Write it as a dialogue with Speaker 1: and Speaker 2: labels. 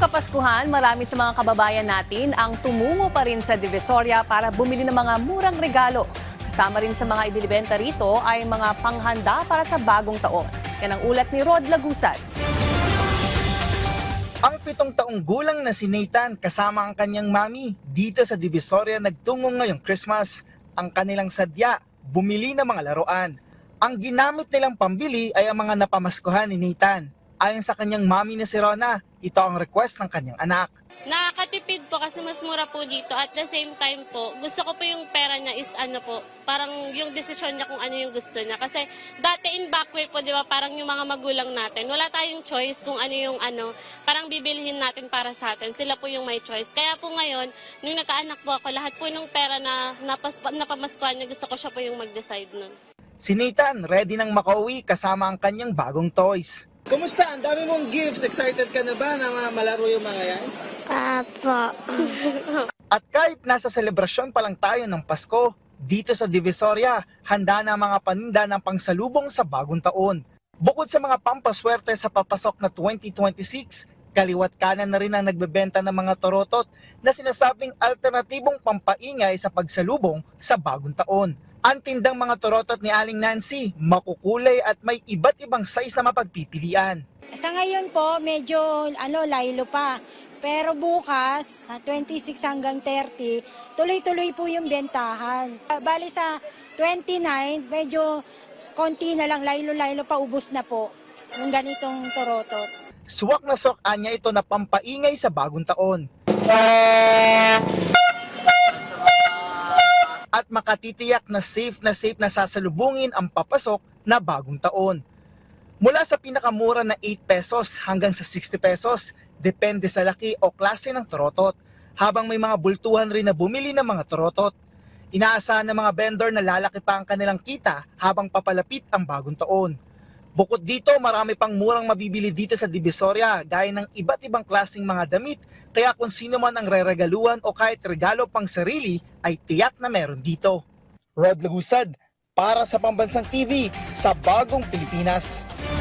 Speaker 1: Kapaskuhan, marami sa mga kababayan natin ang tumungo pa rin sa Divisoria para bumili ng mga murang regalo. Kasama rin sa mga ibinibenta rito ay mga panghanda para sa bagong taon. Yan ang ulat ni Rod Lagusad.
Speaker 2: Ang 7 taong gulang na si Nathan kasama ang kanyang mami dito sa Divisoria nagtungo ngayong Christmas. Ang kanilang sadya, bumili ng mga laruan. Ang ginamit nilang pambili ay ang mga napamaskuhan ni Nathan. Ayon sa kanyang mami na si Rona, ito ang request ng kanyang anak.
Speaker 3: Nakakatipid po kasi mas mura po dito. At the same time po, gusto ko po yung pera niya is ano po, parang yung desisyon niya kung ano yung gusto niya. Kasi dati in back way po, di ba, parang yung mga magulang natin, wala tayong choice kung ano yung ano, parang bibilihin natin para sa atin. Sila po yung may choice. Kaya po ngayon, nung nagkaanak po ako, lahat po ng pera na napamaskuhan niya, gusto ko siya po yung mag-decide nun.
Speaker 2: Si Nathan ready nang makauwi kasama ang kanyang bagong toys.
Speaker 4: Kumusta? Ang dami mong gifts. Excited ka na ba na malaro yung mga yan?
Speaker 3: Apo.
Speaker 2: At kahit nasa selebrasyon pa lang tayo ng Pasko, dito sa Divisoria, handa na ang mga paninda ng pangsalubong sa bagong taon. Bukod sa mga pampaswerte sa papasok na 2026, kaliwat kanan na rin ang nagbebenta ng mga torotot na sinasabing alternatibong pampaingay sa pagsalubong sa bagong taon. Ang tindang mga torotot ni Aling Nancy, makukulay at may iba't ibang size na mapagpipilian.
Speaker 5: Sa ngayon po, medyo laylo pa. Pero bukas, sa 26 hanggang 30, tuloy-tuloy po yung bentahan. Bali sa 29, medyo konti na lang, laylo-laylo pa, ubos na po yung ganitong torotot.
Speaker 2: Suwak na suwak anya ito na pampaingay sa bagong taon. At makatitiyak na safe na sasalubungin ang papasok na bagong taon. Mula sa pinakamura na 8 pesos hanggang sa 60 pesos, depende sa laki o klase ng torotot, habang may mga bultuhan rin na bumili ng mga torotot. Inaasahan ng mga vendor na lalaki pa ang kanilang kita habang papalapit ang bagong taon. Bukod dito, marami pang murang mabibili dito sa Divisoria gaya ng iba't ibang klaseng mga damit, kaya kung sino man ang reregaluhan o kahit regalo pang sarili ay tiyak na meron dito. Rod Lagusad, para sa Pambansang TV sa Bagong Pilipinas.